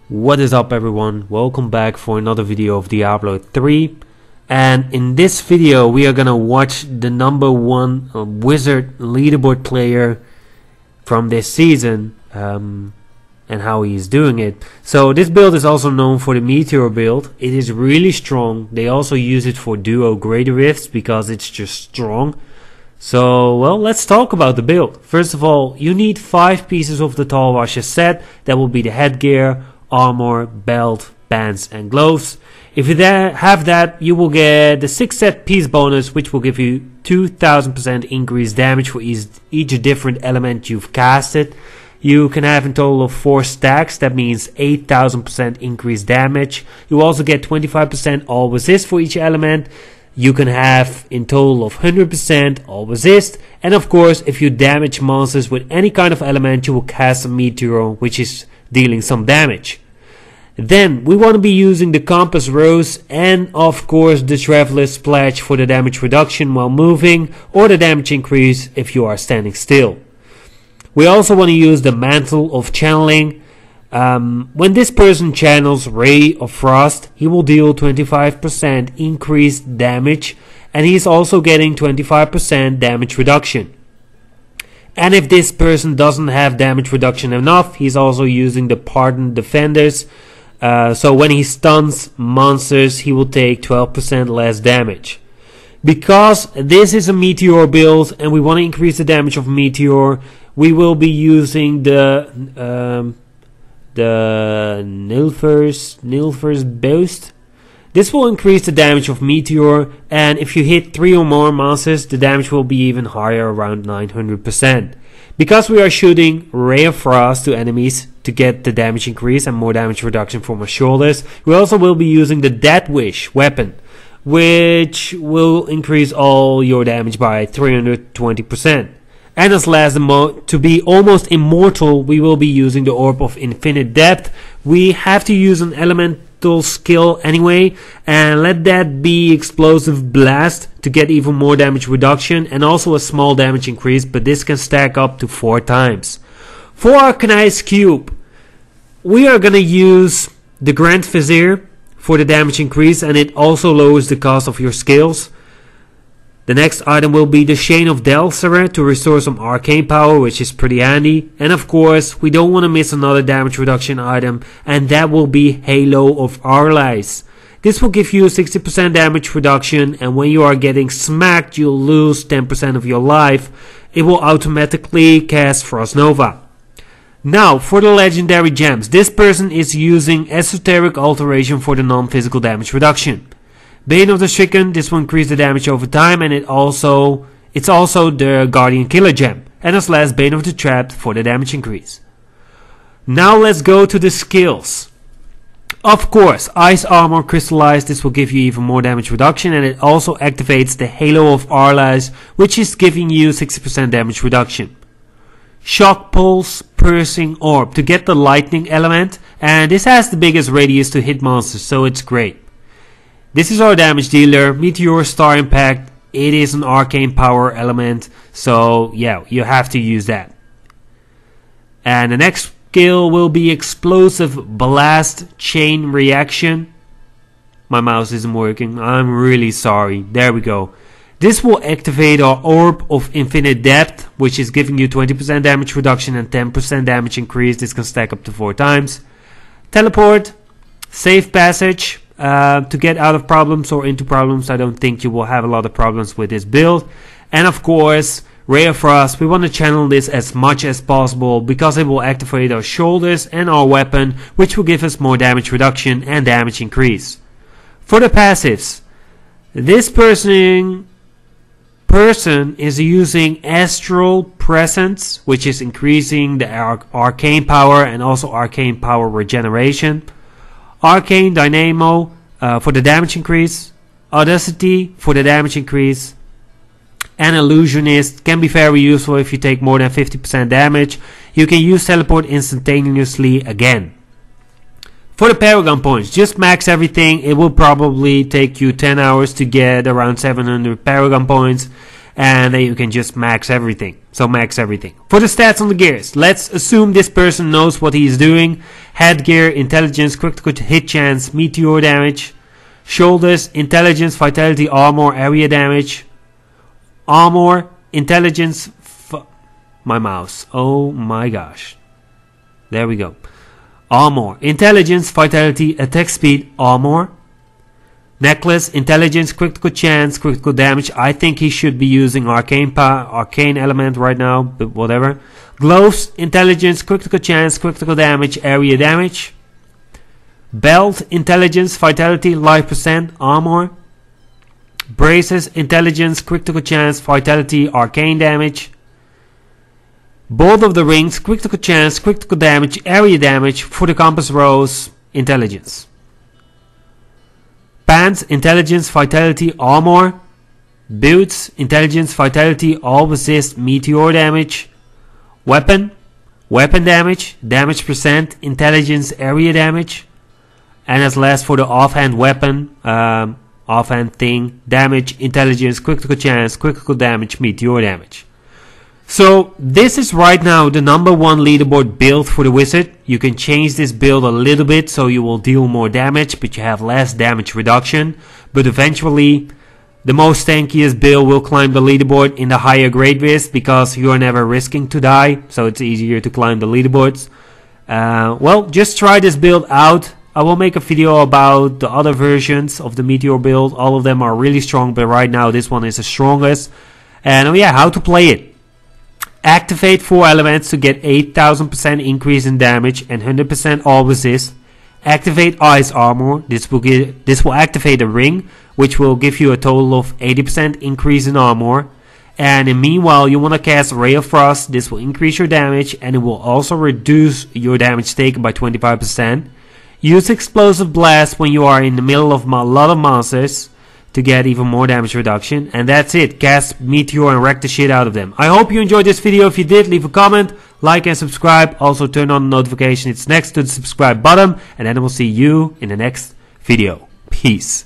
What is up everyone, welcome back for another video of Diablo 3, and in this video we are gonna watch the #1 wizard leaderboard player from this season and how he's doing it. So this build is also known for the METEOR build. It is really strong. They also use it for duo greater rifts because it's just strong. So, well, let's talk about the build. First of all, you need 5 pieces of the TAL RASHA set. That will be the headgear, armor, belt, bands and gloves. If you have that, you will get the 6 set piece bonus, which will give you 2000% increased damage for each different element you've casted. You can have in total of 4 stacks, that means 8000% increased damage. You also get 25% all resist for each element. You can have in total of 100% all resist, and of course if you damage monsters with any kind of element, you will cast a METEOR, which is dealing some damage. Then we want to be using the Compass Rose and of course the Traveler's Pledge for the damage reduction while moving, or the damage increase if you are standing still. We also want to use the Mantle of Channeling. When this person channels Ray of Frost, he will deal 25% increased damage, and he's also getting 25% damage reduction. And if this person doesn't have damage reduction enough, he's also using the Pardon Defenders. So when he stuns monsters, he will take 12% less damage. Because this is a METEOR build and we want to increase the damage of METEOR, we will be using the Nilfer's Boast. This will increase the damage of METEOR, and if you hit 3 or more monsters, the damage will be even higher, around 900%. Because we are shooting Ray of Frost to enemies to get the damage increase and more damage reduction from our shoulders, we also will be using the Death Wish weapon, which will increase all your damage by 320%. And as last, to be almost immortal, we will be using the Orb of Infinite Depth. We have to use an elemental skill anyway, and let that be Explosive Blast to get even more damage reduction and also a small damage increase, but this can stack up to 4 times. For our Kanai's Cube, we are gonna use the Grand Vizier for the damage increase, and it also lowers the cost of your skills. The next item will be the Chain of Delsera to restore some arcane power, which is pretty handy. And of course, we don't want to miss another damage reduction item, and that will be Halo of Arlies. This will give you 60% damage reduction, and when you are getting smacked, you'll lose 10% of your life. It will automatically cast Frost Nova. Now, for the legendary gems, this person is using Esoteric Alteration for the non-physical damage reduction. Bane of the Stricken, this will increase the damage over time, and it's also the Guardian Killer gem. And as last, Bane of the Trapped for the damage increase. Now let's go to the skills. Of course, Ice Armor Crystallized, this will give you even more damage reduction, and it also activates the Halo of Arlies, which is giving you 60% damage reduction. Shock Pulse Piercing Orb to get the lightning element, and this has the biggest radius to hit monsters, so it's great. This is our damage dealer, Meteor Star Impact. It is an arcane power element, so yeah, you have to use that. And the next skill will be Explosive Blast Chain Reaction. My mouse isn't working, I'm really sorry. There we go. This will activate our Orb of Infinite Depth, which is giving you 20% damage reduction and 10% damage increase. This can stack up to 4 times. Teleport, Safe Passage. To get out of problems or into problems. I don't think you will have a lot of problems with this build. And of course, Ray of Frost, we want to channel this as much as possible because it will activate our shoulders and our weapon, which will give us more damage reduction and damage increase. For the passives, this person is using Astral Presence, which is increasing the arcane power and also arcane power regeneration. Arcane Dynamo for the damage increase, Audacity for the damage increase, and Illusionist can be very useful if you take more than 50% damage. You can use Teleport instantaneously again. For the Paragon Points, just max everything. It will probably take you 10 hours to get around 700 Paragon Points. and then you can just max everything. So max everything. For the stats on the gears, let's assume this person knows what he is doing. Headgear, intelligence, critical hit chance, meteor damage. Shoulders, intelligence, vitality, armor, area damage. Armor, intelligence, my mouse. Oh my gosh. There we go. Armor, intelligence, vitality, attack speed, armor. Necklace, intelligence, critical chance, critical damage. I think he should be using arcane element right now, but whatever. Gloves, intelligence, critical chance, critical damage, area damage. Belt, intelligence, vitality, life percent, armor. Braces, intelligence, critical chance, vitality, arcane damage. Both of the rings, critical chance, critical damage, area damage. For the compass rose, intelligence. Pants, intelligence, vitality, armor. Boots, intelligence, vitality, all resist, meteor damage. Weapon, weapon damage, damage percent, intelligence, area damage. And as last for the offhand weapon, offhand thing, damage, intelligence, critical chance, critical damage, meteor damage. So this is right now the #1 leaderboard build for the wizard. You can change this build a little bit so you will deal more damage, but you have less damage reduction. But eventually the most tankiest build will climb the leaderboard in the higher grade risk, because you are never risking to die, so it's easier to climb the leaderboards. Well, just try this build out. I will make a video about the other versions of the meteor build. All of them are really strong, but right now this one is the strongest. And yeah, how to play it. Activate 4 elements to get 8000% increase in damage and 100% all resist. Activate ice armor. This will activate a ring, which will give you a total of 80% increase in armor. And in meanwhile, you want to cast Ray of Frost. This will increase your damage, and it will also reduce your damage taken by 25%. Use Explosive Blast when you are in the middle of a lot of monsters to get even more damage reduction. And that's it. Cast Meteor and wreck the shit out of them. I hope you enjoyed this video. If you did, leave a comment, like and subscribe. Also turn on the notification. It's next to the subscribe button. And then I will see you in the next video. Peace.